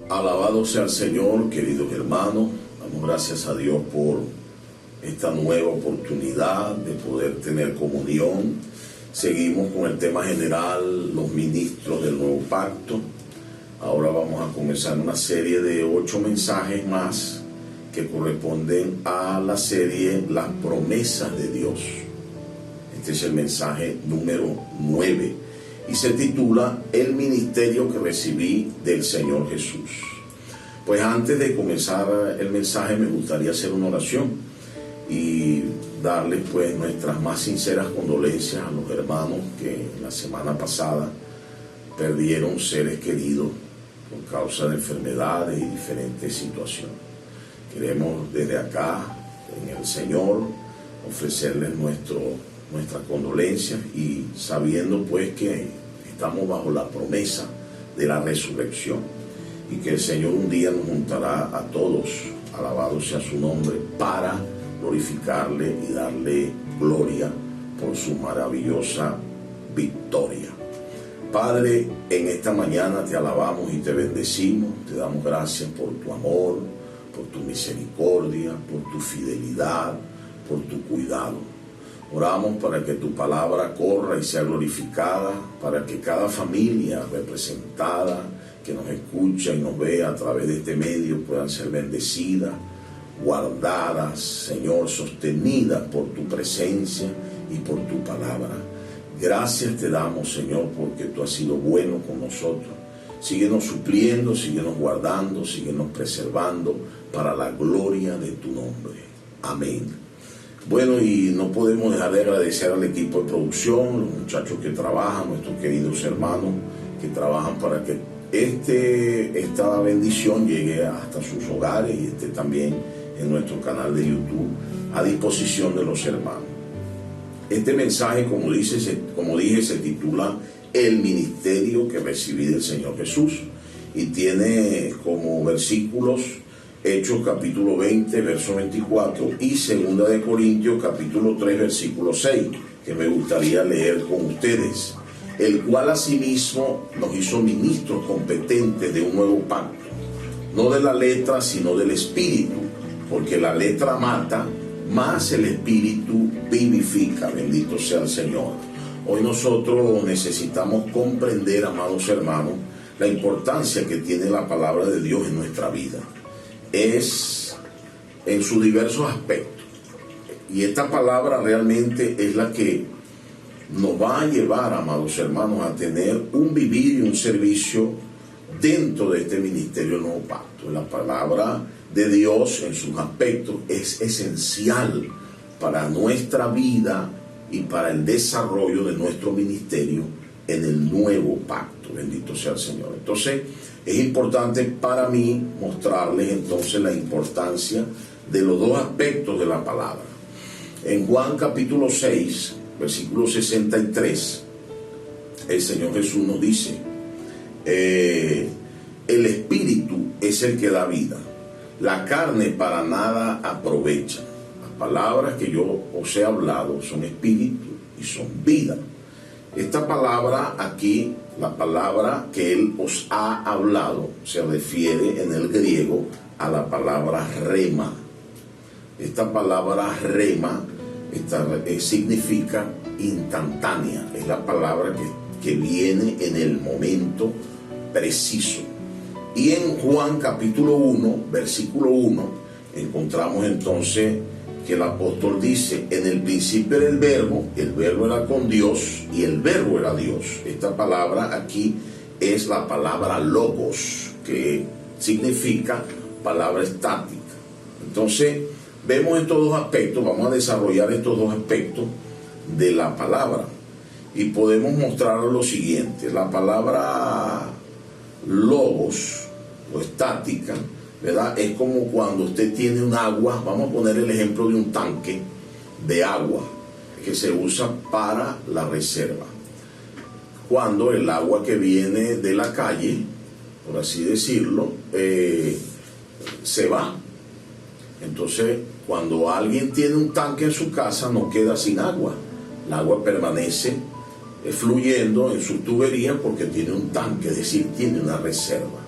Alabado sea el Señor, queridos hermanos. Damos gracias a Dios por esta nueva oportunidad de poder tener comunión. Seguimos con el tema general, los ministros del nuevo pacto. Ahora vamos a comenzar una serie de 8 mensajes más que corresponden a la serie Las promesas de Dios. Este es el mensaje número 9 y se titula El ministerio que recibí del Señor Jesús. Pues antes de comenzar el mensaje me gustaría hacer una oración y darles pues nuestras más sinceras condolencias a los hermanos que la semana pasada perdieron seres queridos por causa de enfermedades y diferentes situaciones. Queremos desde acá, en el Señor, ofrecerles nuestras condolencias y sabiendo pues que estamos bajo la promesa de la resurrección y que el Señor un día nos juntará a todos, alabado sea su nombre, para glorificarle y darle gloria por su maravillosa victoria. Padre, en esta mañana te alabamos y te bendecimos, te damos gracias por tu amor, por tu misericordia, por tu fidelidad, por tu cuidado. Oramos para que tu palabra corra y sea glorificada, para que cada familia representada que nos escucha y nos ve a través de este medio puedan ser bendecidas, guardadas, Señor, sostenidas por tu presencia y por tu palabra. Gracias te damos, Señor, porque tú has sido bueno con nosotros. Síguenos supliendo, síguenos guardando, síguenos preservando para la gloria de tu nombre. Amén. Bueno, y no podemos dejar de agradecer al equipo de producción, los muchachos que trabajan, nuestros queridos hermanos que trabajan para que esta bendición llegue hasta sus hogares y esté también en nuestro canal de YouTube a disposición de los hermanos. Este mensaje, como dije, se titula El ministerio que recibí del Señor Jesús y tiene como versículos Hechos capítulo 20, verso 24 y 2 de Corintios capítulo 3, versículo 6, que me gustaría leer con ustedes, el cual asimismo nos hizo ministros competentes de un nuevo pacto, no de la letra, sino del espíritu, porque la letra mata, mas el espíritu vivifica. Bendito sea el Señor. Hoy nosotros necesitamos comprender, amados hermanos, la importancia que tiene la palabra de Dios en nuestra vida. Es en sus diversos aspectos. Y esta palabra realmente es la que nos va a llevar, amados hermanos, a tener un vivir y un servicio dentro de este ministerio nuevo pacto. La palabra de Dios en sus aspectos es esencial para nuestra vida y para el desarrollo de nuestro ministerio en el nuevo pacto. Bendito sea el Señor. Entonces, es importante para mí mostrarles entonces la importancia de los dos aspectos de la palabra. En Juan capítulo 6, versículo 63, el Señor Jesús nos dice, el espíritu es el que da vida, la carne para nada aprovecha. Las palabras que yo os he hablado son espíritu y son vida. Esta palabra aquí, la palabra que Él os ha hablado, se refiere en el griego a la palabra rema. Esta palabra rema significa instantánea. Es la palabra que viene en el momento preciso. Y en Juan capítulo 1, versículo 1, encontramos entonces que el apóstol dice, en el principio era el verbo era con Dios y el verbo era Dios. Esta palabra aquí es la palabra logos, que significa palabra estática. Entonces, vemos estos dos aspectos, vamos a desarrollar estos dos aspectos de la palabra y podemos mostrar lo siguiente. La palabra logos o estática, ¿verdad? Es como cuando usted tiene un agua, vamos a poner el ejemplo de un tanque de agua que se usa para la reserva. Cuando el agua que viene de la calle, por así decirlo, se va. Entonces, cuando alguien tiene un tanque en su casa no queda sin agua. El agua permanece fluyendo en sus tuberías porque tiene un tanque, es decir, tiene una reserva.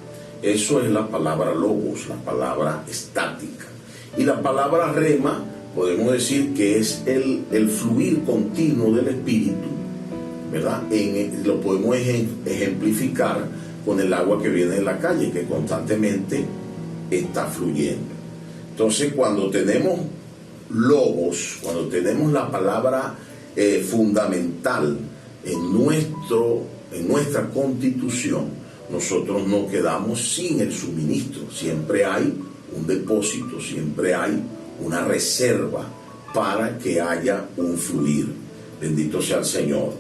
Eso es la palabra logos, la palabra estática. Y la palabra rema, podemos decir que es el fluir continuo del Espíritu, ¿verdad? Lo podemos ejemplificar con el agua que viene de la calle, que constantemente está fluyendo. Entonces, cuando tenemos logos, cuando tenemos la palabra fundamental en nuestra constitución, nosotros no quedamos sin el suministro. Siempre hay un depósito, siempre hay una reserva para que haya un fluir. Bendito sea el Señor.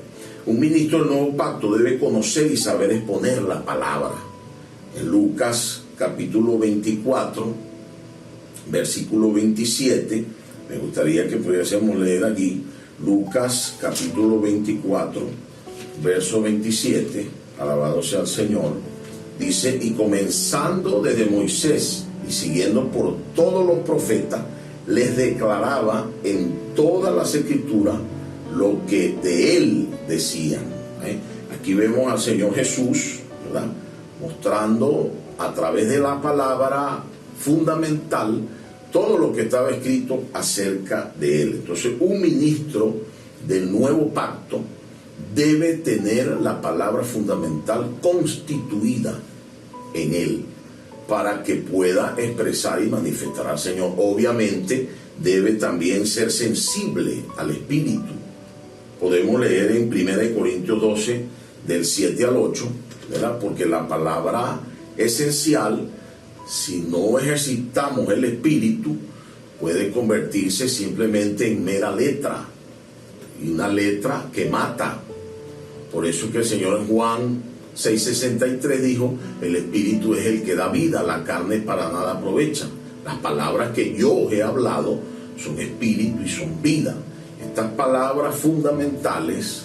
Un ministro del nuevo pacto debe conocer y saber exponer la palabra. En Lucas capítulo 24, versículo 27, me gustaría que pudiésemos leer allí, Lucas capítulo 24, verso 27, alabado sea el Señor, dice: y comenzando desde Moisés y siguiendo por todos los profetas, les declaraba en todas las escrituras lo que de él decían. Aquí vemos al Señor Jesús, ¿verdad?, mostrando a través de la palabra fundamental todo lo que estaba escrito acerca de él. Entonces, un ministro del nuevo pacto debe tener la palabra fundamental constituida en él para que pueda expresar y manifestar al Señor. Obviamente debe también ser sensible al Espíritu. Podemos leer en 1 Corintios 12 del 7 al 8, ¿verdad? Porque la palabra esencial, si no ejercitamos el Espíritu, puede convertirse simplemente en mera letra, y una letra que mata. Por eso que el Señor en Juan 6:63 dijo: el Espíritu es el que da vida, la carne para nada aprovecha. Las palabras que yo os he hablado son espíritu y son vida. Estas palabras fundamentales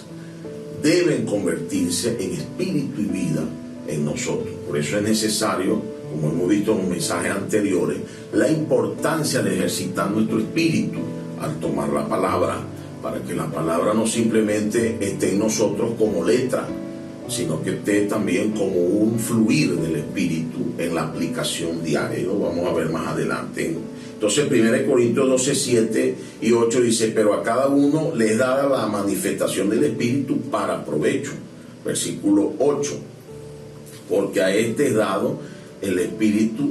deben convertirse en espíritu y vida en nosotros. Por eso es necesario, como hemos visto en los mensajes anteriores, la importancia de ejercitar nuestro espíritu al tomar la palabra, para que la palabra no simplemente esté en nosotros como letra, sino que esté también como un fluir del espíritu en la aplicación diaria. Y lo vamos a ver más adelante. Entonces 1 Corintios 12, 7 y 8 dice: pero a cada uno le es dada la manifestación del Espíritu para provecho. Versículo 8: porque a este es dado el Espíritu,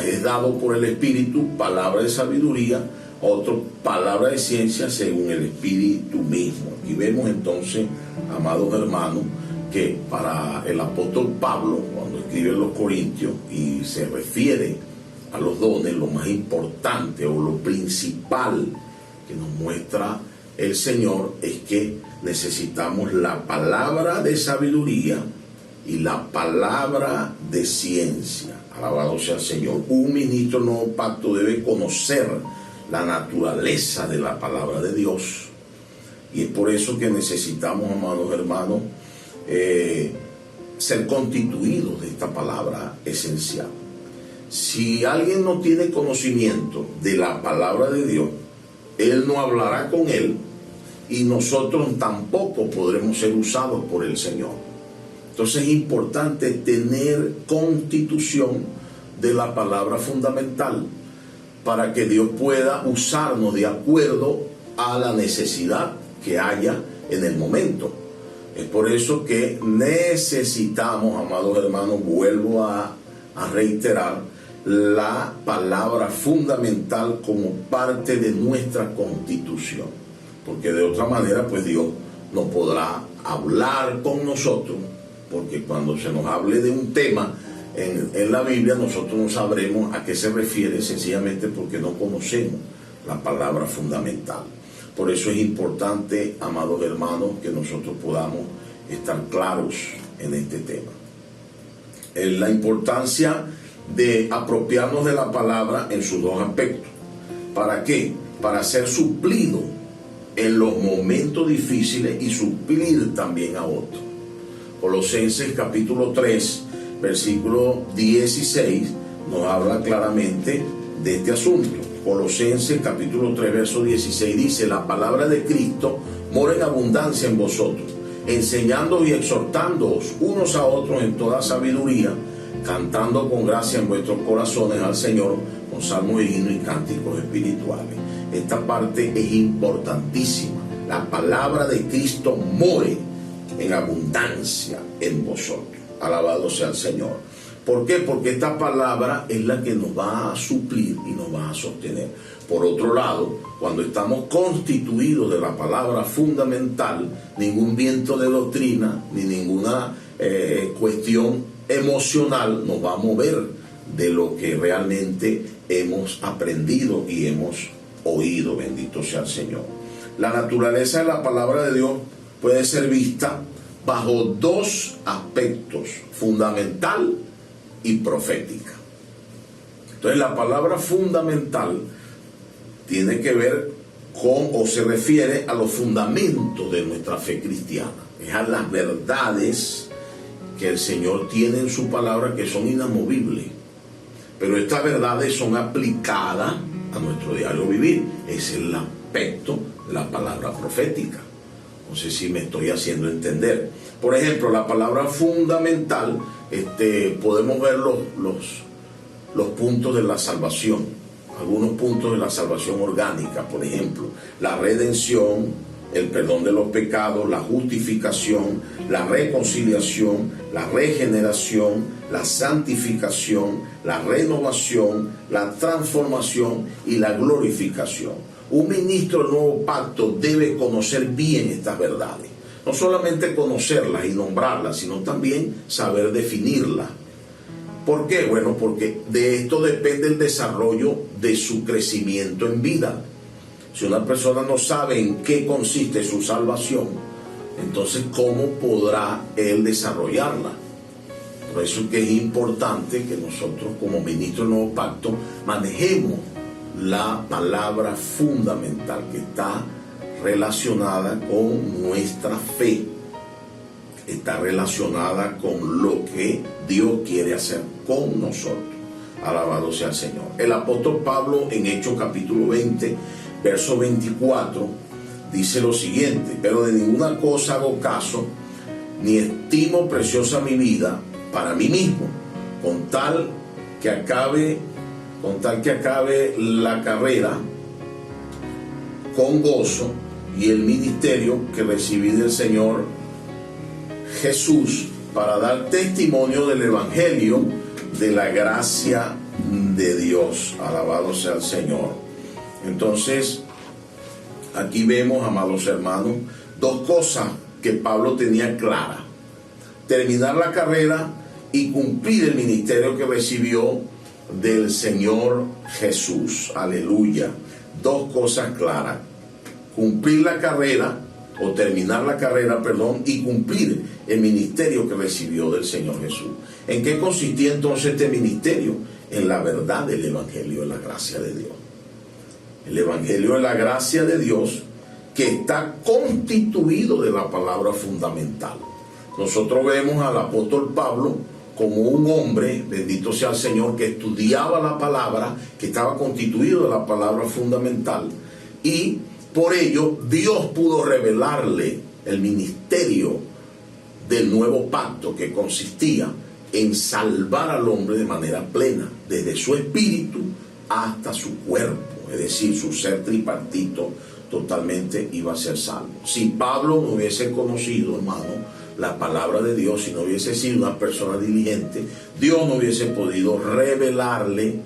es dado por el Espíritu palabra de sabiduría, a otro palabra de ciencia según el Espíritu mismo. Aquí vemos entonces, amados hermanos, que para el apóstol Pablo, cuando escribe a los Corintios y se refiere a los dones, lo más importante o lo principal que nos muestra el Señor es que necesitamos la palabra de sabiduría y la palabra de ciencia. Alabado sea el Señor. Un ministro del nuevo pacto debe conocer la naturaleza de la palabra de Dios, y es por eso que necesitamos, amados hermanos, ser constituidos de esta palabra esencial. Si alguien no tiene conocimiento de la palabra de Dios, él no hablará con él, y nosotros tampoco podremos ser usados por el Señor. Entonces es importante tener constitución de la palabra fundamental para que Dios pueda usarnos de acuerdo a la necesidad que haya en el momento. Es por eso que necesitamos, amados hermanos, vuelvo a reiterar, la palabra fundamental como parte de nuestra constitución, porque de otra manera pues Dios no podrá hablar con nosotros, porque cuando se nos hable de un tema en la Biblia, nosotros no sabremos a qué se refiere, sencillamente porque no conocemos la palabra fundamental. Por eso es importante, amados hermanos, que nosotros podamos estar claros en este tema. La importancia de apropiarnos de la palabra en sus dos aspectos. ¿Para qué? Para ser suplido en los momentos difíciles y suplir también a otros. Colosenses capítulo 3, versículo 16 nos habla claramente de este asunto. Colosenses capítulo 3 verso 16 dice: la palabra de Cristo mora en abundancia en vosotros, enseñándoos y exhortándoos unos a otros en toda sabiduría, cantando con gracia en vuestros corazones al Señor con salmos, himnos y cánticos espirituales. Esta parte es importantísima. La palabra de Cristo more en abundancia en vosotros. Alabado sea el Señor. ¿Por qué? Porque esta palabra es la que nos va a suplir y nos va a sostener. Por otro lado, cuando estamos constituidos de la palabra fundamental, ningún viento de doctrina ni ninguna cuestión emocional nos va a mover de lo que realmente hemos aprendido y hemos oído. Bendito sea el Señor. La naturaleza de la palabra de Dios puede ser vista bajo dos aspectos: fundamental y profética. Entonces, la palabra fundamental tiene que ver con, o se refiere a los fundamentos de nuestra fe cristiana, es a las verdades que el Señor tiene en su palabra, que son inamovibles, pero estas verdades son aplicadas a nuestro diario vivir. Ese es el aspecto de la palabra profética. No sé si me estoy haciendo entender. Por ejemplo, la palabra fundamental, podemos ver los puntos de la salvación, algunos puntos de la salvación orgánica. Por ejemplo, la redención, el perdón de los pecados, la justificación, la reconciliación, la regeneración, la santificación, la renovación, la transformación y la glorificación. Un ministro del nuevo pacto debe conocer bien estas verdades. No solamente conocerlas y nombrarlas, sino también saber definirlas. ¿Por qué? Bueno, porque de esto depende el desarrollo de su crecimiento en vida. Si una persona no sabe en qué consiste su salvación, entonces ¿cómo podrá él desarrollarla? Por eso es que es importante que nosotros, como ministros del nuevo pacto, manejemos la palabra fundamental que está relacionada con nuestra fe, está relacionada con lo que Dios quiere hacer con nosotros. Alabado sea el Señor. El apóstol Pablo, en Hechos capítulo 20 verso 24, dice lo siguiente: pero de ninguna cosa hago caso, ni estimo preciosa mi vida para mí mismo, con tal que acabe la carrera con gozo y el ministerio que recibí del Señor Jesús, para dar testimonio del evangelio de la gracia de Dios. Alabado sea el Señor. Entonces, aquí vemos, amados hermanos, dos cosas que Pablo tenía claras: terminar la carrera y cumplir el ministerio que recibió del Señor Jesús. Aleluya. Dos cosas claras: cumplir la carrera, o terminar la carrera, perdón, y cumplir el ministerio que recibió del Señor Jesús. ¿En qué consistía entonces este ministerio? En la verdad del evangelio de la gracia de Dios. El evangelio de la gracia de Dios, que está constituido de la palabra fundamental. Nosotros vemos al apóstol Pablo como un hombre, bendito sea el Señor, que estudiaba la palabra, que estaba constituido de la palabra fundamental, y por ello Dios pudo revelarle el ministerio del nuevo pacto, que consistía en salvar al hombre de manera plena, desde su espíritu hasta su cuerpo, es decir, su ser tripartito totalmente iba a ser salvo. Si Pablo no hubiese conocido, hermano, la palabra de Dios, si no hubiese sido una persona diligente, Dios no hubiese podido revelarle,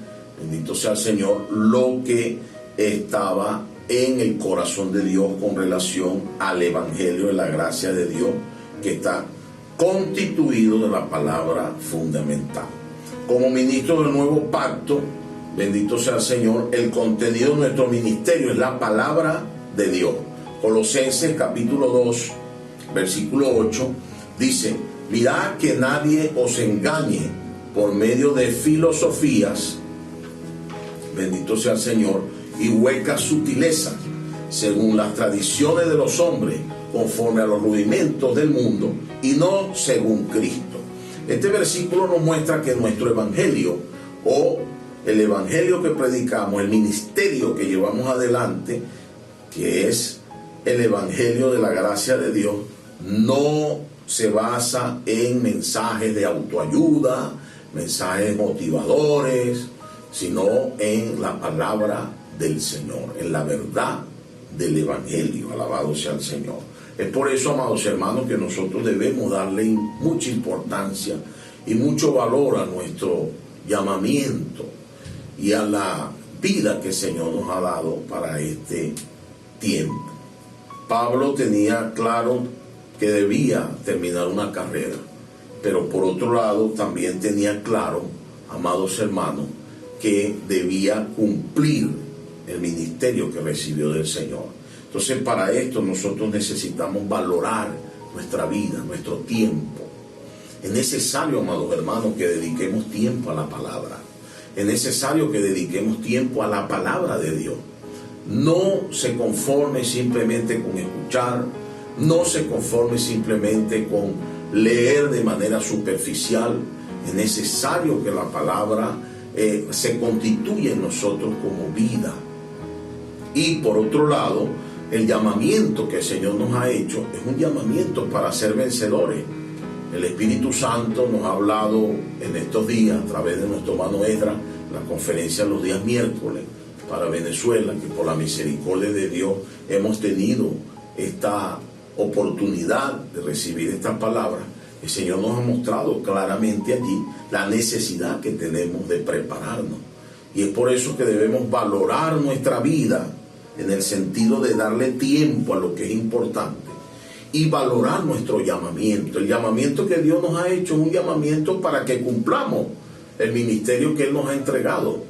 bendito sea el Señor, lo que estaba en el corazón de Dios con relación al evangelio de la gracia de Dios, que está constituido de la palabra fundamental. Como ministro del nuevo pacto, bendito sea el Señor, el contenido de nuestro ministerio es la palabra de Dios. Colosenses capítulo 2 versículo 8 dice: mirad que nadie os engañe por medio de filosofías, bendito sea el Señor, y huecas sutilezas, según las tradiciones de los hombres, conforme a los rudimentos del mundo, y no según Cristo. Este versículo nos muestra que nuestro evangelio, o el evangelio que predicamos, el ministerio que llevamos adelante, que es el evangelio de la gracia de Dios, no se basa en mensajes de autoayuda, mensajes motivadores, sino en la palabra del Señor, en la verdad del evangelio. Alabado sea el Señor. Es por eso, amados hermanos, que nosotros debemos darle mucha importancia y mucho valor a nuestro llamamiento y a la vida que el Señor nos ha dado para este tiempo. Pablo tenía claro que debía terminar una carrera, pero por otro lado también tenía claro, amados hermanos, que debía cumplir el ministerio que recibió del Señor. Entonces, para esto nosotros necesitamos valorar nuestra vida, nuestro tiempo. Es necesario, amados hermanos, que dediquemos tiempo a la palabra. Es necesario que dediquemos tiempo a la palabra de Dios. No se conforme simplemente con escuchar, no se conforme simplemente con leer de manera superficial. Es necesario que la palabra se constituya en nosotros como vida. Y por otro lado, el llamamiento que el Señor nos ha hecho es un llamamiento para ser vencedores. El Espíritu Santo nos ha hablado en estos días a través de nuestro hermano Esdras, la conferencia los días miércoles para Venezuela, que por la misericordia de Dios hemos tenido esta oportunidad de recibir estas palabras. El Señor nos ha mostrado claramente allí la necesidad que tenemos de prepararnos. Y es por eso que debemos valorar nuestra vida en el sentido de darle tiempo a lo que es importante y valorar nuestro llamamiento. El llamamiento que Dios nos ha hecho es un llamamiento para que cumplamos el ministerio que Él nos ha entregado,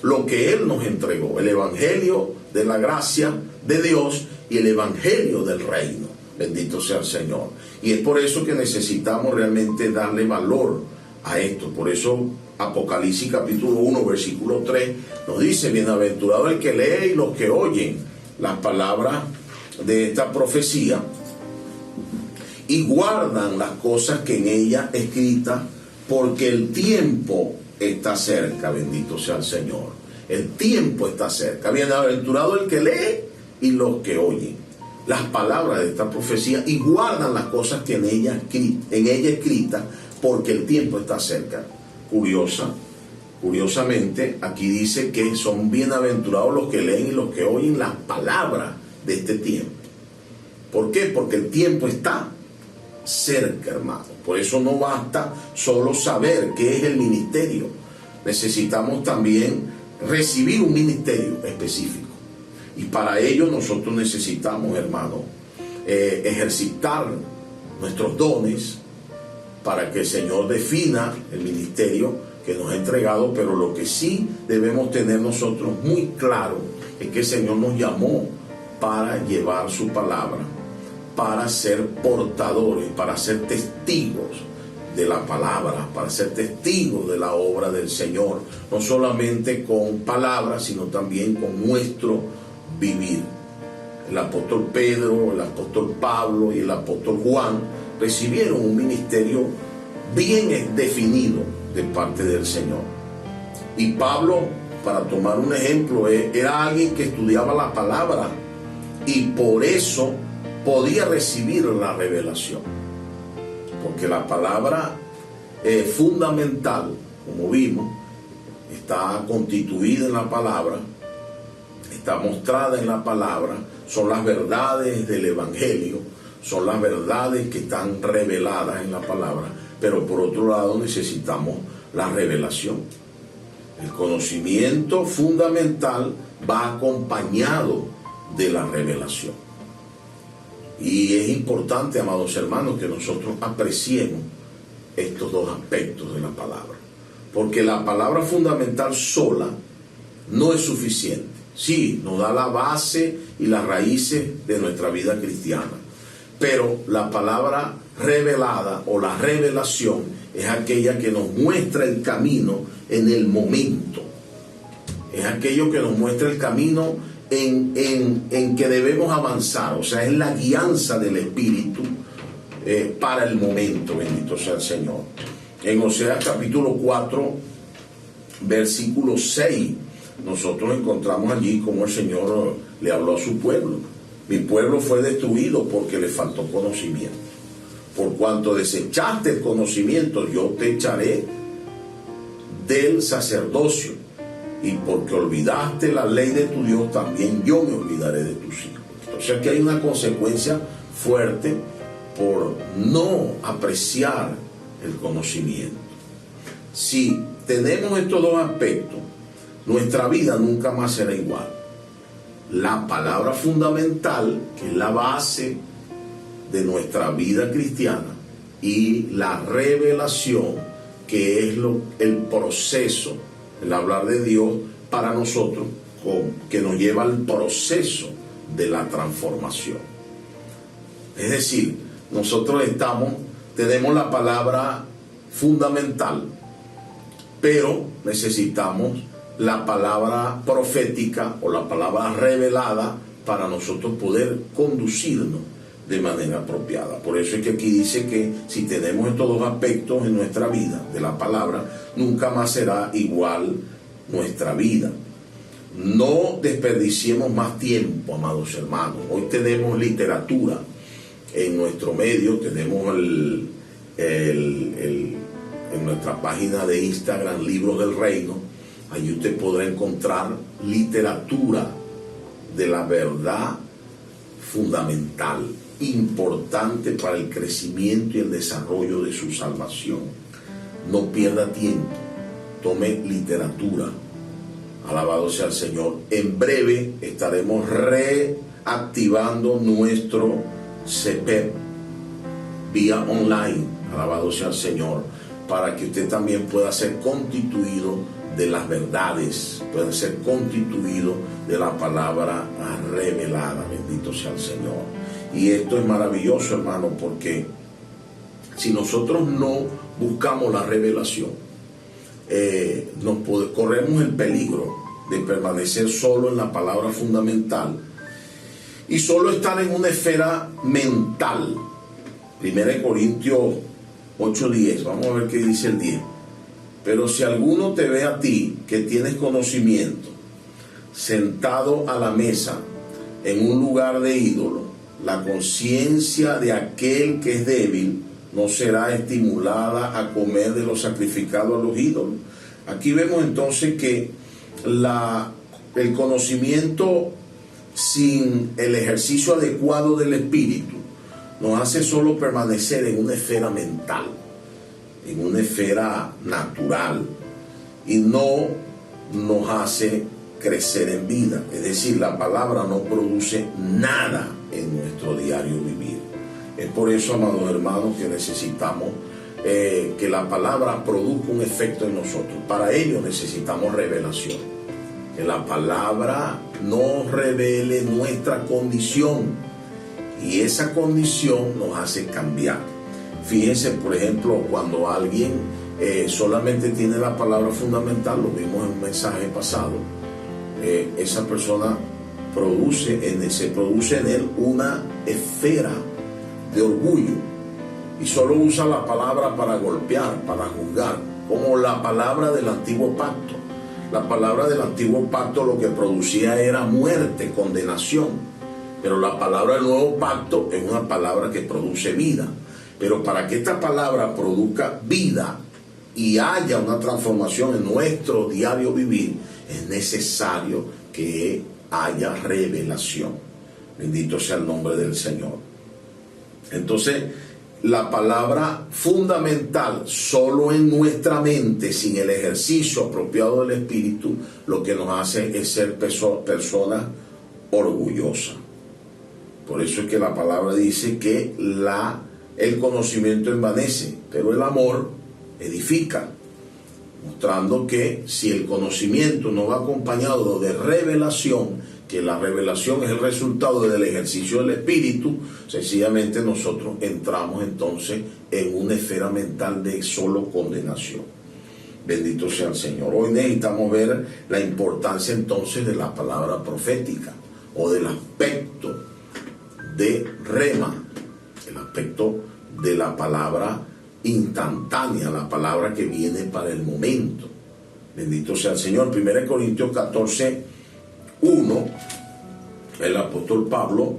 lo que Él nos entregó, el evangelio de la gracia de Dios y el evangelio del reino. Bendito sea el Señor. Y es por eso que necesitamos realmente darle valor a esto. Por eso Apocalipsis capítulo 1 versículo 3 nos dice: bienaventurado el que lee y los que oyen las palabras de esta profecía y guardan las cosas que en ella escritas, porque el tiempo está cerca. Bendito sea el Señor. El tiempo está cerca. Bienaventurado el que lee y los que oyen las palabras de esta profecía y guardan las cosas que en ella escritas, porque el tiempo está cerca. Curiosamente, aquí dice que son bienaventurados los que leen y los que oyen las palabras de este tiempo. ¿Por qué? Porque el tiempo está cerca, hermano. Por eso no basta solo saber qué es el ministerio. Necesitamos también recibir un ministerio específico. Y para ello nosotros necesitamos, hermano, ejercitar nuestros dones para que el Señor defina el ministerio que nos ha entregado. Pero lo que sí debemos tener nosotros muy claro es que el Señor nos llamó para llevar su palabra, para ser portadores, para ser testigos de la palabra, para ser testigos de la obra del Señor, no solamente con palabras, sino también con nuestro vivir. El apóstol Pedro, el apóstol Pablo y el apóstol Juan recibieron un ministerio bien definido de parte del Señor. Y Pablo, para tomar un ejemplo, era alguien que estudiaba la palabra y por eso podía recibir la revelación, porque la palabra es fundamental, como vimos, está constituida en la palabra, está mostrada en la palabra, son las verdades del evangelio, son las verdades que están reveladas en la palabra. Pero por otro lado necesitamos la revelación. El conocimiento fundamental va acompañado de la revelación. Y es importante, amados hermanos, que nosotros apreciemos estos dos aspectos de la palabra. Porque la palabra fundamental sola no es suficiente. Sí, nos da la base y las raíces de nuestra vida cristiana. Pero la palabra revelada o la revelación es aquella que nos muestra el camino en el momento. Es aquello que nos muestra el camino en que debemos avanzar. O sea, es la guianza del Espíritu para el momento. Bendito sea el Señor. En Oseas capítulo 4, versículo 6, nosotros encontramos allí como el Señor le habló a su pueblo. Mi pueblo fue destruido porque le faltó conocimiento. Por cuanto desechaste el conocimiento, yo te echaré del sacerdocio. Y porque olvidaste la ley de tu Dios, también yo me olvidaré de tus hijos. Entonces aquí hay una consecuencia fuerte por no apreciar el conocimiento. Si tenemos estos dos aspectos, nuestra vida nunca más será igual. La palabra fundamental, que es la base de nuestra vida cristiana, y la revelación, que es el proceso, el hablar de Dios para nosotros, que nos lleva al proceso de la transformación. Es decir, nosotros tenemos la palabra fundamental, pero necesitamos la palabra profética o la palabra revelada para nosotros poder conducirnos de manera apropiada. Por eso es que aquí dice que si tenemos estos dos aspectos en nuestra vida de la palabra, nunca más será igual nuestra vida. No desperdiciemos más tiempo, amados hermanos. Hoy tenemos literatura en nuestro medio, tenemos en nuestra página de Instagram, Libros del Reino. Allí usted podrá encontrar literatura de la verdad fundamental, importante para el crecimiento y el desarrollo de su salvación. No pierda tiempo, tome literatura. Alabado sea el Señor. En breve estaremos reactivando nuestro CPEP vía online. Alabado sea el Señor, para que usted también pueda ser constituido de las verdades, puede ser constituido de la palabra revelada. Bendito sea el Señor. Y esto es maravilloso, hermano, porque si nosotros no buscamos la revelación, corremos el peligro de permanecer solo en la palabra fundamental y solo estar en una esfera mental. 1 Corintios 8:10, vamos a ver qué dice el 10. Pero si alguno te ve a ti que tienes conocimiento, sentado a la mesa en un lugar de ídolo, la conciencia de aquel que es débil no será estimulada a comer de lo sacrificado a los ídolos. Aquí vemos entonces que el conocimiento sin el ejercicio adecuado del espíritu nos hace solo permanecer en una esfera mental, en una esfera natural, y no nos hace crecer en vida. Es decir, la palabra no produce nada en nuestro diario vivir. Es por eso, amados hermanos, que necesitamos que la palabra produzca un efecto en nosotros. Para ello necesitamos revelación. Que la palabra nos revele nuestra condición, y esa condición nos hace cambiar. Fíjense, por ejemplo, cuando alguien solamente tiene la palabra fundamental, lo vimos en un mensaje pasado, esa persona se produce en él una esfera de orgullo, y solo usa la palabra para golpear, para juzgar, como la palabra del antiguo pacto. La palabra del antiguo pacto lo que producía era muerte, condenación, pero la palabra del nuevo pacto es una palabra que produce vida. Pero para que esta palabra produzca vida y haya una transformación en nuestro diario vivir, es necesario que haya revelación. Bendito sea el nombre del Señor. Entonces, la palabra fundamental solo en nuestra mente, sin el ejercicio apropiado del Espíritu, lo que nos hace es ser personas orgullosas. Por eso es que la palabra dice que el conocimiento envanece, pero el amor edifica, mostrando que si el conocimiento no va acompañado de revelación, que la revelación es el resultado del ejercicio del Espíritu, sencillamente nosotros entramos entonces en una esfera mental de solo condenación. Bendito sea el Señor. Hoy necesitamos ver la importancia entonces de la palabra profética, o del aspecto de rema, el aspecto de la palabra instantánea, la palabra que viene para el momento. Bendito sea el Señor. 1 Corintios 14, 1, el apóstol Pablo,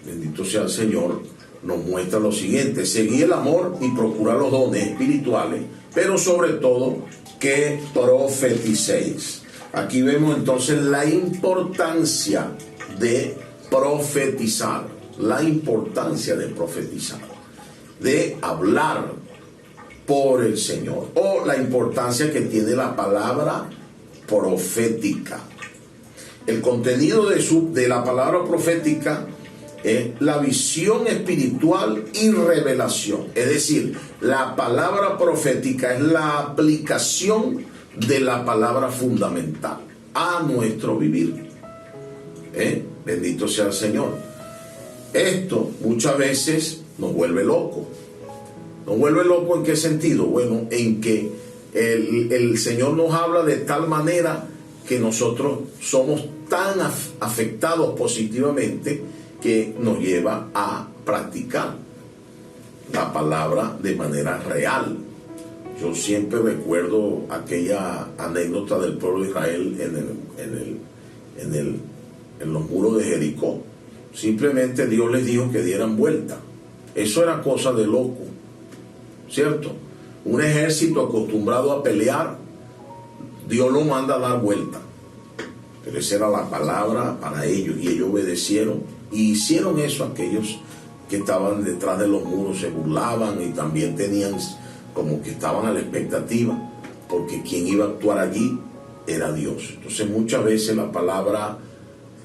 bendito sea el Señor, nos muestra lo siguiente: seguid el amor y procurad los dones espirituales, pero sobre todo que profeticéis. Aquí vemos entonces la importancia de profetizar, la importancia de profetizar, de hablar por el Señor, o la importancia que tiene la palabra profética. El contenido de la palabra profética es la visión espiritual y revelación. Es decir, la palabra profética es la aplicación de la palabra fundamental a nuestro vivir. Bendito sea el Señor. Esto muchas veces nos vuelve locos. ¿Nos vuelve loco en qué sentido? Bueno, en que el Señor nos habla de tal manera que nosotros somos tan afectados positivamente que nos lleva a practicar la palabra de manera real. Yo siempre recuerdo aquella anécdota del pueblo de Israel en los muros de Jericó. Simplemente Dios les dijo que dieran vuelta. Eso era cosa de loco, ¿cierto? Un ejército acostumbrado a pelear, Dios lo manda a dar vuelta. Pero esa era la palabra para ellos, y ellos obedecieron y hicieron eso. Aquellos que estaban detrás de los muros se burlaban y también tenían como que estaban a la expectativa, porque quien iba a actuar allí era Dios. Entonces muchas veces la palabra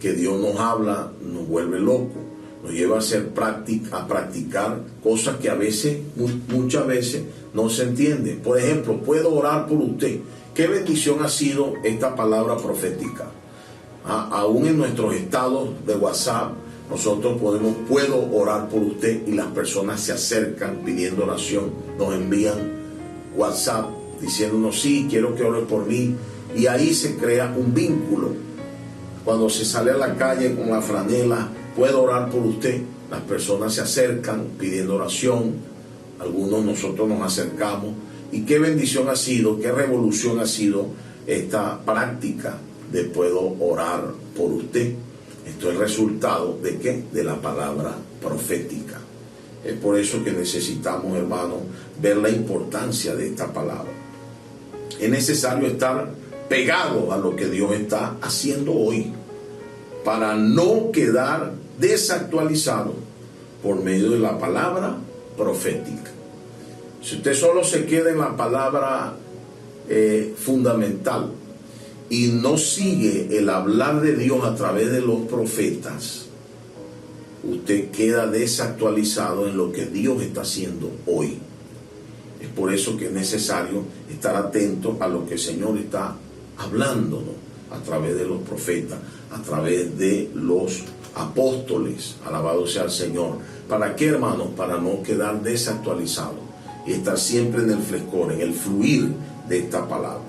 que Dios nos habla nos vuelve locos, nos lleva a practicar cosas que a veces, muchas veces no se entienden. Por ejemplo, puedo orar por usted. ¿Qué bendición ha sido esta palabra profética? Aún en nuestros estados de WhatsApp, nosotros puedo orar por usted, y las personas se acercan pidiendo oración, nos envían WhatsApp diciéndonos: sí, quiero que ore por mí, y ahí se crea un vínculo. Cuando se sale a la calle con la franela, puedo orar por usted, las personas se acercan pidiendo oración, algunos nosotros nos acercamos, y qué bendición ha sido, qué revolución ha sido esta práctica de puedo orar por usted. Esto es el resultado ¿de qué? De la palabra profética. Es por eso que necesitamos, hermanos, ver la importancia de esta palabra. Es necesario estar pegado a lo que Dios está haciendo hoy, para no quedar desactualizado por medio de la palabra profética. Si usted solo se queda en la palabra fundamental y no sigue el hablar de Dios a través de los profetas, usted queda desactualizado en lo que Dios está haciendo hoy. Es por eso que es necesario estar atento a lo que el Señor está hablándonos a través de los profetas, a través de los apóstoles. Alabado sea el Señor. ¿Para qué, hermanos? Para no quedar desactualizado y estar siempre en el frescor, en el fluir de esta palabra.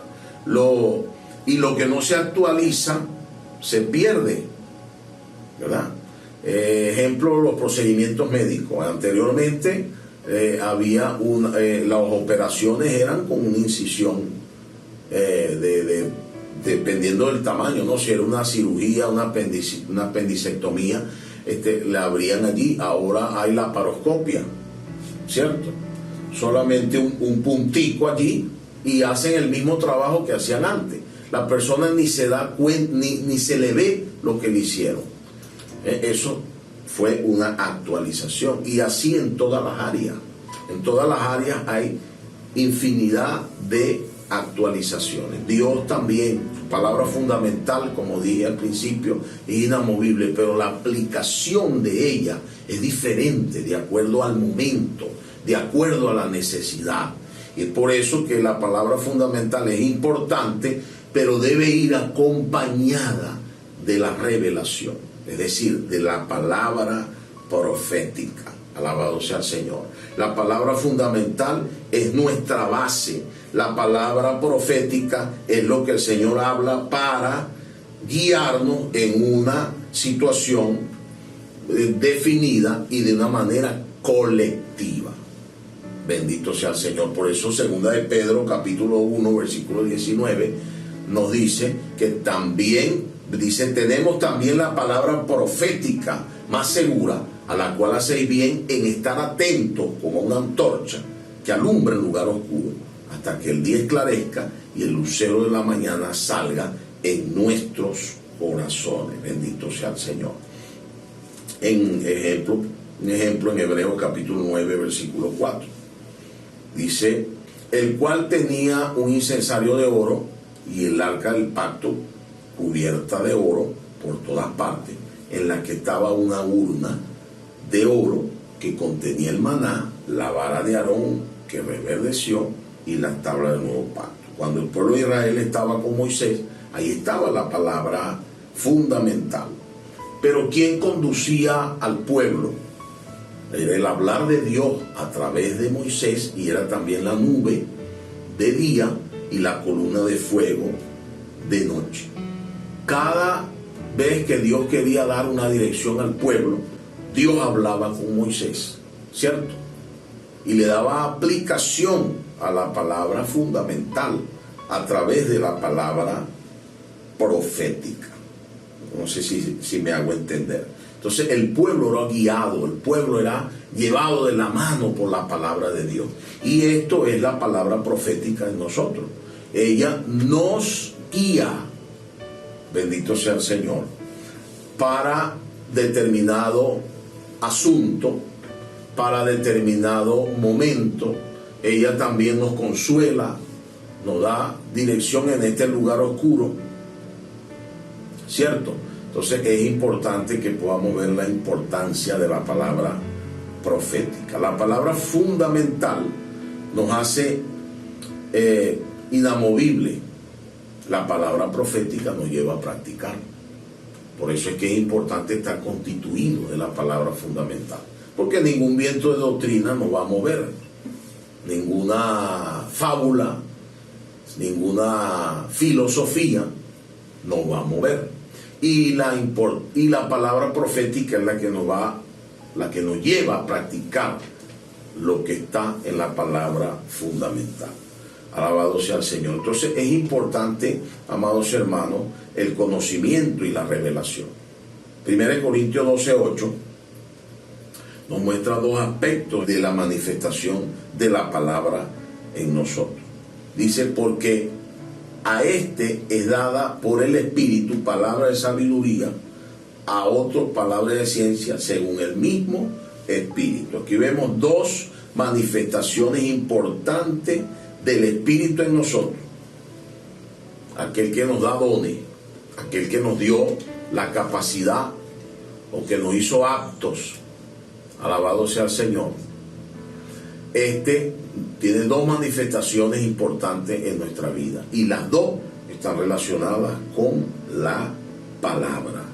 Y lo que no se actualiza se pierde, ¿verdad? Ejemplo, los procedimientos médicos. Anteriormente había las operaciones eran con una incisión dependiendo del tamaño, ¿no? Si era una cirugía, una apendicectomía, la abrían allí. Ahora hay la laparoscopia, ¿cierto? Solamente un puntico allí y hacen el mismo trabajo que hacían antes. La persona ni se da cuenta, ni se le ve lo que le hicieron. Eso fue una actualización, y así en todas las áreas. En todas las áreas hay infinidad de actualizaciones. Dios también, su palabra fundamental, como dije al principio, es inamovible, pero la aplicación de ella es diferente de acuerdo al momento, de acuerdo a la necesidad. Y es por eso que la palabra fundamental es importante, pero debe ir acompañada de la revelación, es decir, de la palabra profética. Alabado sea el Señor. La palabra fundamental es nuestra base. La palabra profética es lo que el Señor habla para guiarnos en una situación definida y de una manera colectiva. Bendito sea el Señor. Por eso segunda de Pedro capítulo 1 versículo 19 nos dice que también, dice, tenemos también la palabra profética más segura, a la cual hacéis bien en estar atentos como una antorcha que alumbra el lugar oscuro, hasta que el día esclarezca y el lucero de la mañana salga en nuestros corazones. Bendito sea el Señor. Un ejemplo en Hebreos capítulo 9 versículo 4. Dice, el cual tenía un incensario de oro y el arca del pacto cubierta de oro por todas partes, en la que estaba una urna de oro que contenía el maná, la vara de Aarón que reverdeció y la tabla del nuevo pacto. Cuando el pueblo de Israel estaba con Moisés, ahí estaba la palabra fundamental. Pero ¿quién conducía al pueblo? Era el hablar de Dios a través de Moisés, y era también la nube de día y la columna de fuego de noche. Cada vez que Dios quería dar una dirección al pueblo, Dios hablaba con Moisés, ¿cierto? Y le daba aplicación a la palabra fundamental a través de la palabra profética. No sé si me hago entender. Entonces el pueblo era guiado, el pueblo era llevado de la mano por la palabra de Dios. Y esto es la palabra profética en nosotros. Ella nos guía, bendito sea el Señor, para determinado asunto, para determinado momento. Ella también nos consuela, nos da dirección en este lugar oscuro, ¿cierto? Entonces es importante que podamos ver la importancia de la palabra profética. La palabra fundamental nos hace inamovible. La palabra profética nos lleva a practicar. Por eso es que es importante estar constituido de la palabra fundamental. Porque ningún viento de doctrina nos va a mover. Ninguna fábula, ninguna filosofía nos va a mover. Y la palabra profética es la que nos lleva a practicar lo que está en la palabra fundamental. Alabado sea el Señor. Entonces es importante, amados hermanos, el conocimiento y la revelación. 1 Corintios 12:8 nos muestra dos aspectos de la manifestación de la palabra en nosotros. Dice, porque a este es dada por el Espíritu palabra de sabiduría, a otro palabra de ciencia, según el mismo Espíritu. Aquí vemos dos manifestaciones importantes del Espíritu en nosotros. Aquel que nos da dones, aquel que nos dio la capacidad o que nos hizo aptos. Alabado sea el Señor. Este tiene dos manifestaciones importantes en nuestra vida, y las dos están relacionadas con la palabra.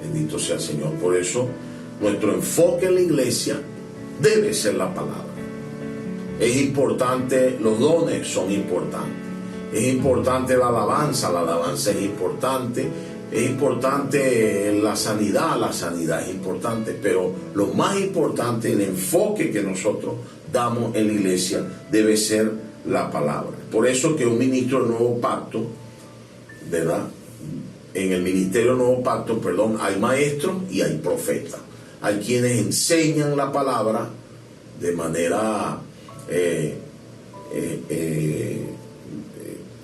Bendito sea el Señor. Por eso nuestro enfoque en la iglesia debe ser la palabra. Es importante, los dones son importantes. Es importante la alabanza es importante. Es importante la sanidad es importante. Pero lo más importante, el enfoque que nosotros damos en la iglesia debe ser la palabra. Por eso que un ministro del Nuevo Pacto, ¿verdad? En el ministerio del Nuevo Pacto, hay maestros y hay profetas. Hay quienes enseñan la palabra de manera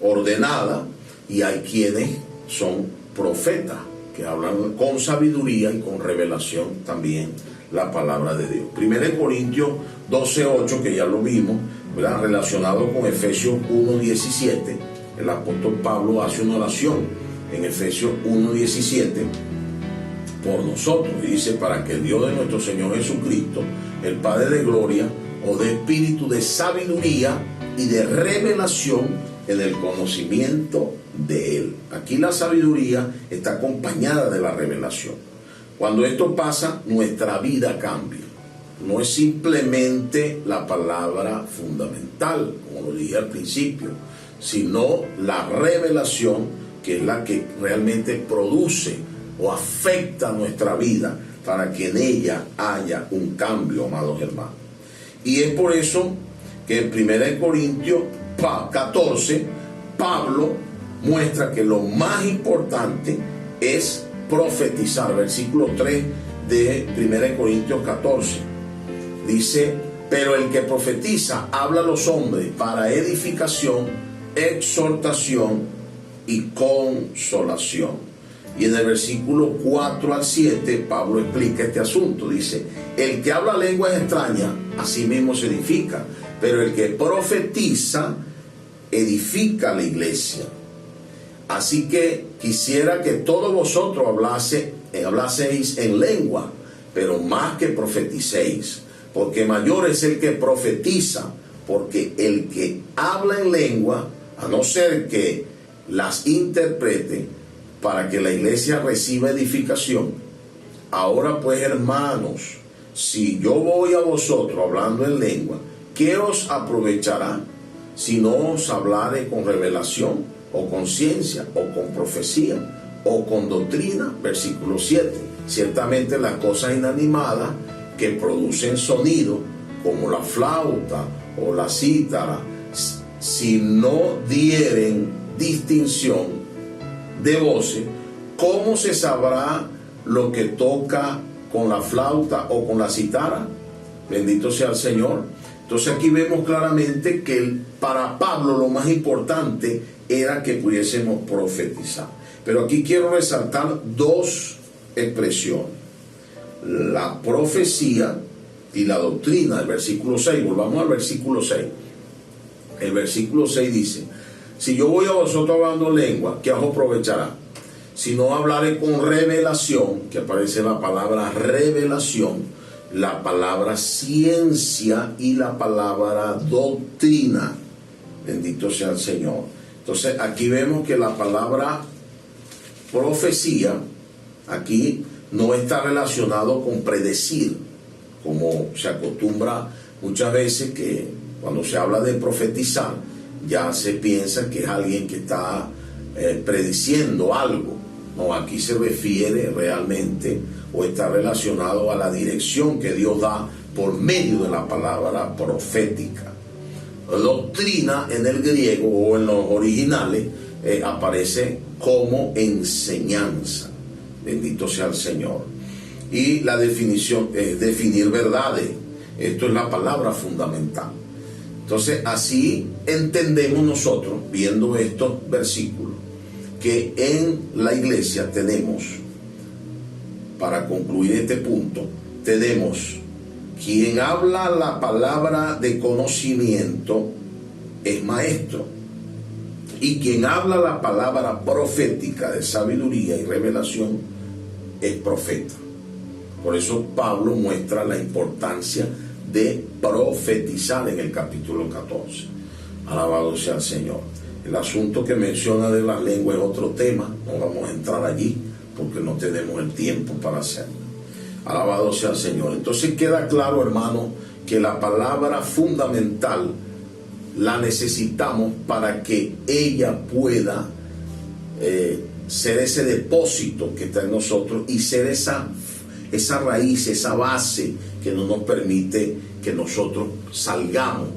ordenada, y hay quienes son profetas que hablan con sabiduría y con revelación también la palabra de Dios. 1 Corintios 12:8, que ya lo vimos, ¿verdad? Relacionado con Efesios 1:17, el apóstol Pablo hace una oración en Efesios 1:17 por nosotros, y dice: para que el Dios de nuestro Señor Jesucristo, el Padre de gloria, os dé espíritu de sabiduría y de revelación en el conocimiento de Él. Aquí la sabiduría está acompañada de la revelación. Cuando esto pasa, nuestra vida cambia. No es simplemente la palabra fundamental, como lo dije al principio, sino la revelación, que es la que realmente produce o afecta nuestra vida para que en ella haya un cambio, amados hermanos. Y es por eso que en 1 Corintios 14, Pablo muestra que lo más importante es profetizar. Versículo 3 de 1 Corintios 14 dice: pero el que profetiza habla a los hombres para edificación, exhortación y consolación. Y en el versículo 4 al 7 Pablo explica este asunto. Dice: el que habla lenguas extrañas a sí mismo se edifica, pero el que profetiza edifica la iglesia. Así que quisiera que todos vosotros hablaseis en lengua, pero más que profeticéis, porque mayor es el que profetiza, porque el que habla en lengua, a no ser que las interprete, para que la iglesia reciba edificación. Ahora pues, hermanos, si yo voy a vosotros hablando en lengua, ¿qué os aprovechará si no os hablare con revelación, o con ciencia, o con profecía, o con doctrina? Versículo 7. Ciertamente las cosas inanimadas que producen sonido, como la flauta o la cítara, si no dieren distinción de voces, ¿cómo se sabrá lo que toca con la flauta o con la cítara? Bendito sea el Señor. Entonces aquí vemos claramente que para Pablo lo más importante era que pudiésemos profetizar. Pero aquí quiero resaltar dos expresiones: la profecía y la doctrina. El versículo 6, volvamos al versículo 6. El versículo 6 dice: si yo voy a vosotros hablando lengua, ¿qué os aprovechará? Si no hablaré con revelación, que aparece la palabra revelación, la palabra ciencia y la palabra doctrina. Bendito sea el Señor. Entonces aquí vemos que la palabra profecía aquí no está relacionado con predecir, como se acostumbra muchas veces, que cuando se habla de profetizar ya se piensa que es alguien que está prediciendo algo. No, aquí se refiere realmente, o está relacionado a la dirección que Dios da por medio de la palabra profética. Doctrina en el griego o en los originales aparece como enseñanza. Bendito sea el Señor. Y la definición es definir verdades. Esto es la palabra fundamental. Entonces así entendemos nosotros, viendo estos versículos, que en la iglesia tenemos, para concluir este punto, tenemos quien habla la palabra de conocimiento es maestro, y quien habla la palabra profética de sabiduría y revelación es profeta. Por eso Pablo muestra la importancia de profetizar en el capítulo 14. Alabado sea el Señor. El asunto que menciona de las lenguas es otro tema, no vamos a entrar allí porque no tenemos el tiempo para hacerlo. Alabado sea el Señor. Entonces queda claro, hermano, que la palabra fundamental la necesitamos para que ella pueda ser ese depósito que está en nosotros y ser esa raíz, esa base que no nos permite que nosotros salgamos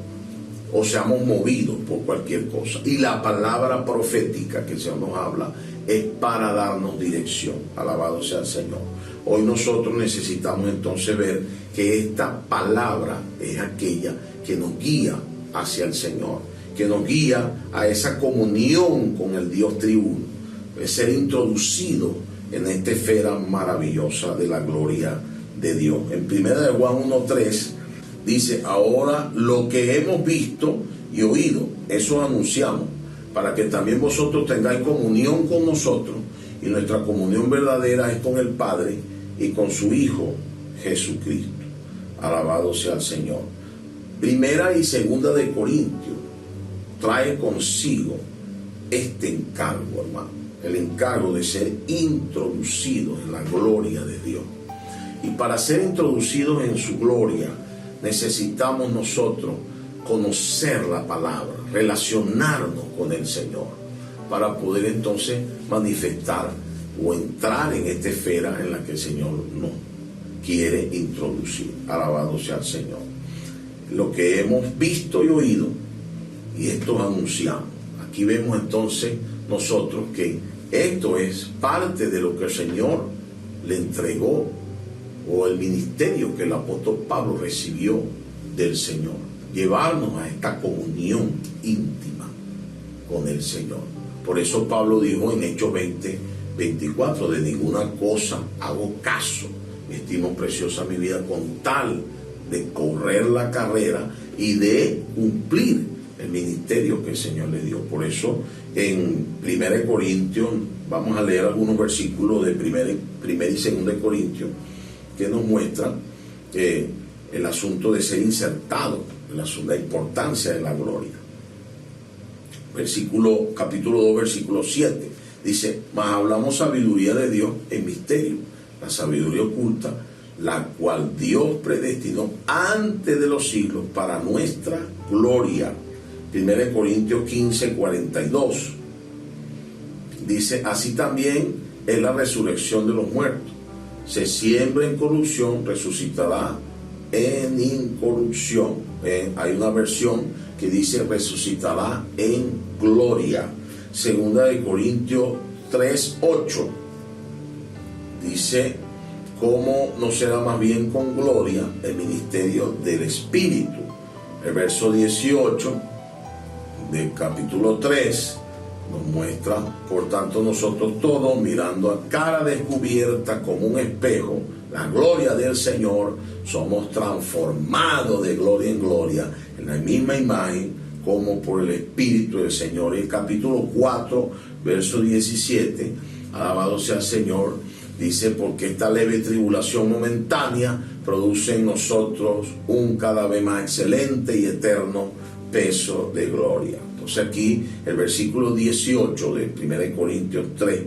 o seamos movidos por cualquier cosa. Y la palabra profética que el Señor nos habla es para darnos dirección. Alabado sea el Señor. Hoy nosotros necesitamos entonces ver que esta palabra es aquella que nos guía hacia el Señor, que nos guía a esa comunión con el Dios triuno, es ser introducido en esta esfera maravillosa de la gloria de Dios. En 1 Juan 1:3 dice: ahora lo que hemos visto y oído, eso anunciamos, para que también vosotros tengáis comunión con nosotros, y nuestra comunión verdadera es con el Padre y con su Hijo Jesucristo. Alabado sea el Señor. Primera y segunda de Corintios trae consigo este encargo, hermano, el encargo de ser introducidos en la gloria de Dios. Y para ser introducidos en su gloria necesitamos nosotros conocer la palabra, relacionarnos con el Señor, para poder entonces manifestar o entrar en esta esfera en la que el Señor nos quiere introducir. Alabado sea el Señor. lo que hemos visto y oído, y esto anunciamos. Aquí vemos entonces nosotros que esto es parte de lo que el Señor le entregó, o el ministerio que el apóstol Pablo recibió del Señor, llevarnos a esta comunión íntima con el Señor. Por eso Pablo dijo en Hechos 20:24, de ninguna cosa hago caso, estimo preciosa mi vida con tal de correr la carrera y de cumplir el ministerio que el Señor le dio. Por eso en 1 Corintios, vamos a leer algunos versículos de 1 y 2 Corintios que nos muestran el asunto de ser insertado, la importancia de la gloria. Capítulo 2, versículo 7, dice: mas hablamos sabiduría de Dios en misterio, la sabiduría oculta, la cual Dios predestinó antes de los siglos para nuestra gloria. 1 Corintios 15:42 dice: así también es la resurrección de los muertos. Se siembra en corrupción, resucitará en incorrupción. Hay una versión que dice resucitará en gloria. 2 Corintios 3:8 dice: ¿cómo no será más bien con gloria el ministerio del Espíritu? El verso 18 del capítulo 3 nos muestra: por tanto nosotros todos, mirando a cara descubierta como un espejo la gloria del Señor, somos transformados de gloria en gloria en la misma imagen como por el Espíritu del Señor. Y el capítulo 4 verso 17, alabado sea el Señor, dice: porque esta leve tribulación momentánea produce en nosotros un cada vez más excelente y eterno peso de gloria. Entonces aquí el versículo 18 de 1 Corintios 3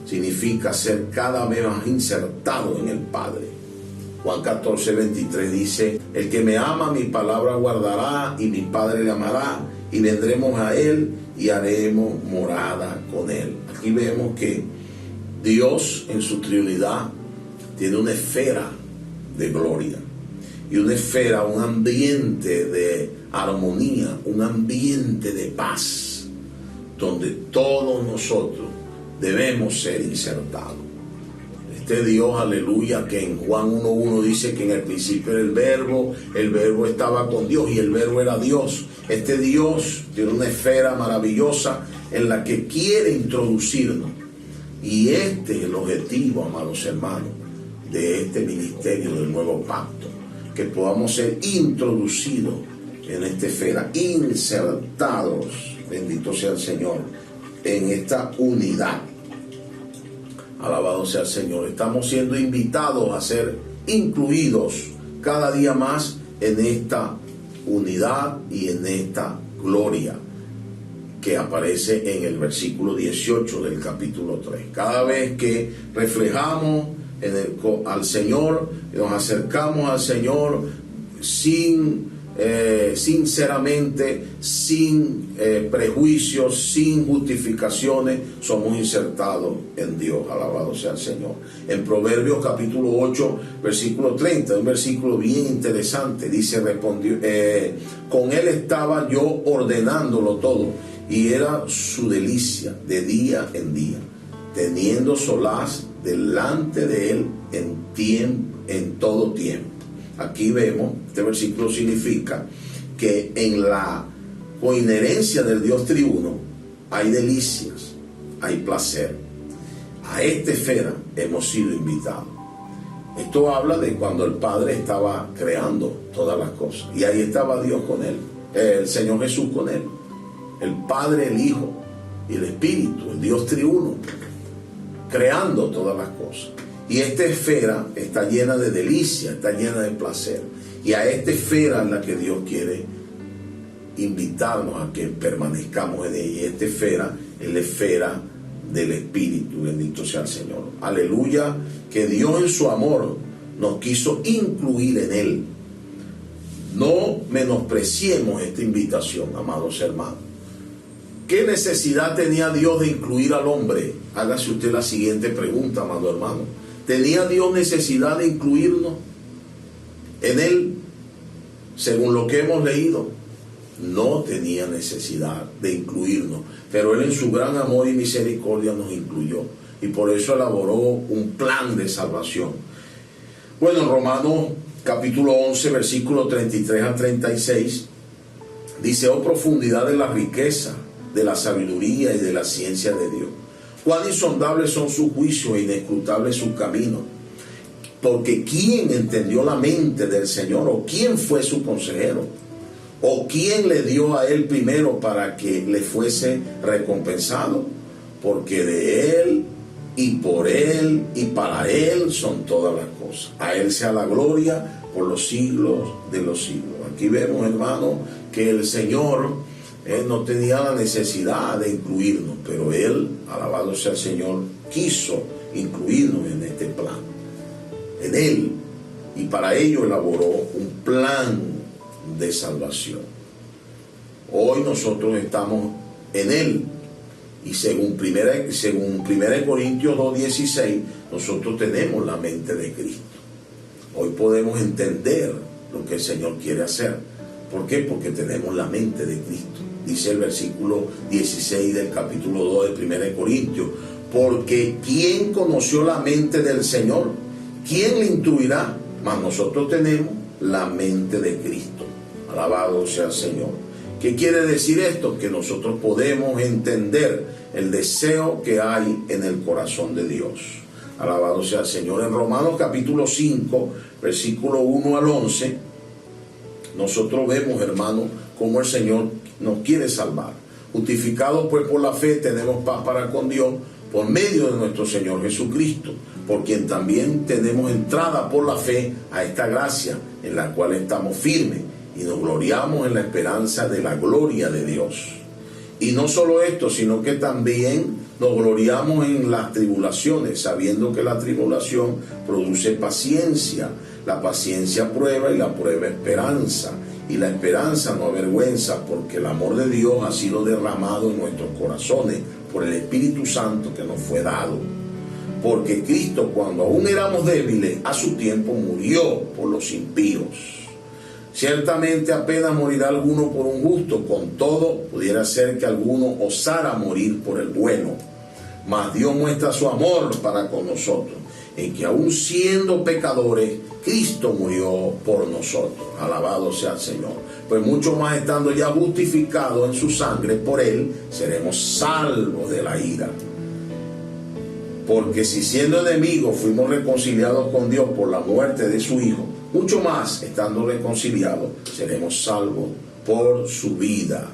significa ser cada vez más insertado en el Padre. Juan 14:23 dice: el que me ama mi palabra guardará, y mi Padre le amará, y vendremos a él y haremos morada con él. Aquí vemos que Dios en su triunidad tiene una esfera de gloria y una esfera, un ambiente de armonía, un ambiente de paz, donde todos nosotros debemos ser insertados. Este Dios, aleluya, que en Juan 1:1 dice que en el principio era el verbo estaba con Dios y el verbo era Dios. Este Dios tiene una esfera maravillosa en la que quiere introducirnos. Y este es el objetivo, amados hermanos, de este ministerio del nuevo pacto, que podamos ser introducidos en esta esfera, insertados, bendito sea el Señor, en esta unidad. Alabado sea el Señor. Estamos siendo invitados a ser incluidos cada día más en esta unidad y en esta gloria que aparece en el versículo 18 del capítulo 3. Cada vez que reflejamos al Señor, nos acercamos al Señor sinceramente, sin prejuicios, sin justificaciones, somos insertados en Dios. Alabado sea el Señor. En Proverbios capítulo 8 versículo 30, un versículo bien interesante, dice: respondió, con él estaba yo ordenándolo todo, y era su delicia de día en día, teniendo solaz delante de él en todo tiempo. Aquí vemos, este versículo significa que en la coinherencia del Dios triuno hay delicias, hay placer. A esta esfera hemos sido invitados. Esto habla de cuando el Padre estaba creando todas las cosas, y ahí estaba Dios con él, el Señor Jesús con él, el Padre, el Hijo y el Espíritu, el Dios triuno, creando todas las cosas. Y esta esfera está llena de delicia, está llena de placer. Y a esta esfera es la que Dios quiere invitarnos a que permanezcamos en ella. Y esta esfera es la esfera del Espíritu, bendito sea el Señor. Aleluya, que Dios en su amor nos quiso incluir en Él. No menospreciemos esta invitación, amados hermanos. ¿Qué necesidad tenía Dios de incluir al hombre? Hágase usted la siguiente pregunta, amado hermano. ¿Tenía Dios necesidad de incluirnos en Él? según lo que hemos leído, no tenía necesidad de incluirnos, pero Él en su gran amor y misericordia nos incluyó, y por eso elaboró un plan de salvación. Bueno, en Romanos capítulo 11, versículo 33 a 36, dice: oh profundidad de la riqueza, de la sabiduría y de la ciencia de Dios. Cuán insondables son sus juicios e inescrutables sus caminos. Porque ¿quién entendió la mente del Señor? ¿O quién fue su consejero? ¿O quién le dio a Él primero para que le fuese recompensado? Porque de Él y por Él y para Él son todas las cosas. A Él sea la gloria por los siglos de los siglos. Aquí vemos, hermano, que el Señor no tenía la necesidad de incluirnos, pero Él, alabado sea el Señor, quiso incluirnos en este plan, en Él, y para ello elaboró un plan de salvación. Hoy nosotros estamos en Él, y según 1 Corintios 2:16, nosotros tenemos la mente de Cristo. Hoy podemos entender lo que el Señor quiere hacer. ¿Por qué? Porque tenemos la mente de Cristo. Dice el versículo 16 del capítulo 2 de 1 Corintios: porque ¿quién conoció la mente del Señor? ¿Quién le instruirá? Mas nosotros tenemos la mente de Cristo. Alabado sea el Señor. ¿Qué quiere decir esto? Que nosotros podemos entender el deseo que hay en el corazón de Dios. Alabado sea el Señor. En Romanos capítulo 5, versículo 1 al 11, nosotros vemos, hermano, cómo el Señor nos quiere salvar. Justificados pues por la fe, tenemos paz para con Dios por medio de nuestro Señor Jesucristo, por quien también tenemos entrada por la fe a esta gracia en la cual estamos firmes y nos gloriamos en la esperanza de la gloria de Dios. Y no solo esto, sino que también nos gloriamos en las tribulaciones, sabiendo que la tribulación produce paciencia, la paciencia prueba y la prueba esperanza. Y la esperanza no avergüenza, porque el amor de Dios ha sido derramado en nuestros corazones por el Espíritu Santo que nos fue dado. Porque Cristo, cuando aún éramos débiles, a su tiempo murió por los impíos. Ciertamente apenas morirá alguno por un justo, con todo pudiera ser que alguno osara morir por el bueno. Mas Dios muestra su amor para con nosotros, en que aún siendo pecadores, Cristo murió por nosotros. Alabado sea el Señor. Pues mucho más estando ya justificados en su sangre, por Él seremos salvos de la ira. Porque si siendo enemigos fuimos reconciliados con Dios por la muerte de su Hijo, mucho más estando reconciliados seremos salvos por su vida.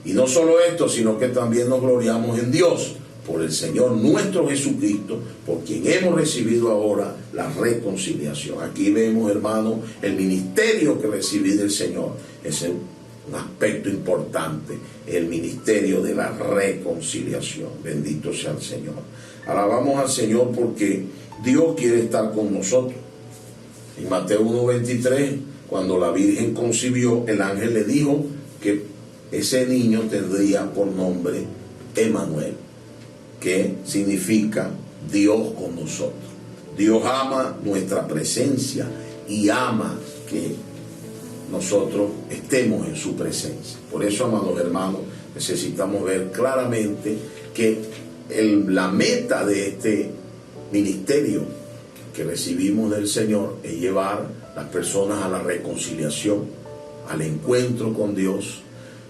Y no solo esto, sino que también nos gloriamos en Dios por el Señor nuestro Jesucristo, por quien hemos recibido ahora la reconciliación. Aquí vemos, hermano, el ministerio que recibí del Señor. Es un aspecto importante, el ministerio de la reconciliación. Bendito sea el Señor. Alabamos al Señor porque Dios quiere estar con nosotros. En Mateo 1:23, cuando la Virgen concibió, el ángel le dijo que ese niño tendría por nombre Emmanuel, que significa Dios con nosotros. Dios ama nuestra presencia y ama que nosotros estemos en su presencia. Por eso, amados hermanos, necesitamos ver claramente que la meta de este ministerio que recibimos del Señor es llevar a las personas a la reconciliación, al encuentro con Dios.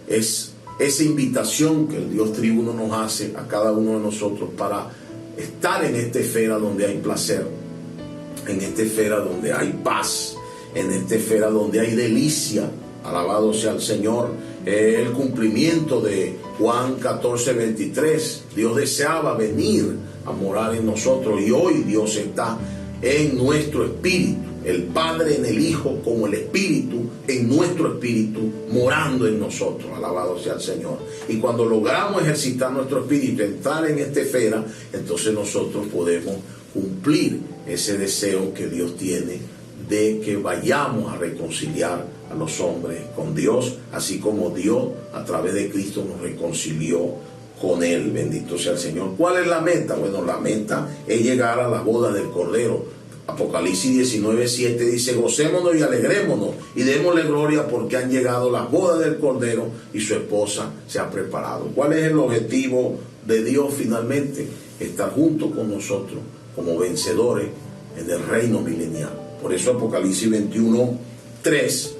Es esa invitación que el Dios triuno nos hace a cada uno de nosotros para estar en esta esfera donde hay placer, en esta esfera donde hay paz, en esta esfera donde hay delicia. Alabado sea el Señor. El cumplimiento de Juan 14:23. Dios deseaba venir a morar en nosotros y hoy Dios está en nuestro espíritu. El Padre en el Hijo, como el Espíritu en nuestro espíritu, morando en nosotros. Alabado sea el Señor. Y cuando logramos ejercitar nuestro espíritu, entrar en esta esfera, entonces nosotros podemos cumplir ese deseo que Dios tiene de que vayamos a reconciliar a los hombres con Dios, así como Dios a través de Cristo nos reconcilió con Él. Bendito sea el Señor. ¿Cuál es la meta? Bueno, la meta es llegar a la boda del Cordero, Apocalipsis 19:7 dice: gocémonos y alegrémonos y démosle gloria porque han llegado las bodas del Cordero y su esposa se ha preparado. ¿Cuál es el objetivo de Dios finalmente? Estar junto con nosotros como vencedores en el reino milenial. Por eso Apocalipsis 21:3,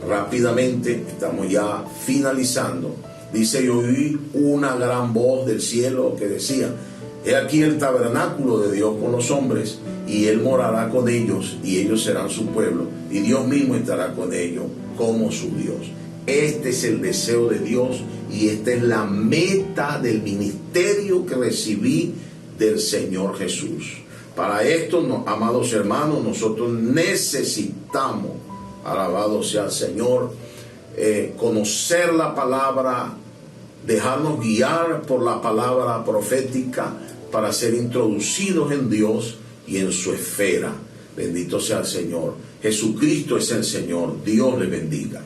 rápidamente, estamos ya finalizando, dice: y oí una gran voz del cielo que decía: he aquí el tabernáculo de Dios con los hombres, y Él morará con ellos, y ellos serán su pueblo, y Dios mismo estará con ellos como su Dios. Este es el deseo de Dios, y esta es la meta del ministerio que recibí del Señor Jesús. Para esto, amados hermanos, nosotros necesitamos, alabado sea el Señor, conocer la palabra, dejarnos guiar por la palabra profética para ser introducidos en Dios y en su esfera. Bendito sea el Señor. Jesucristo es el Señor. Dios le bendiga.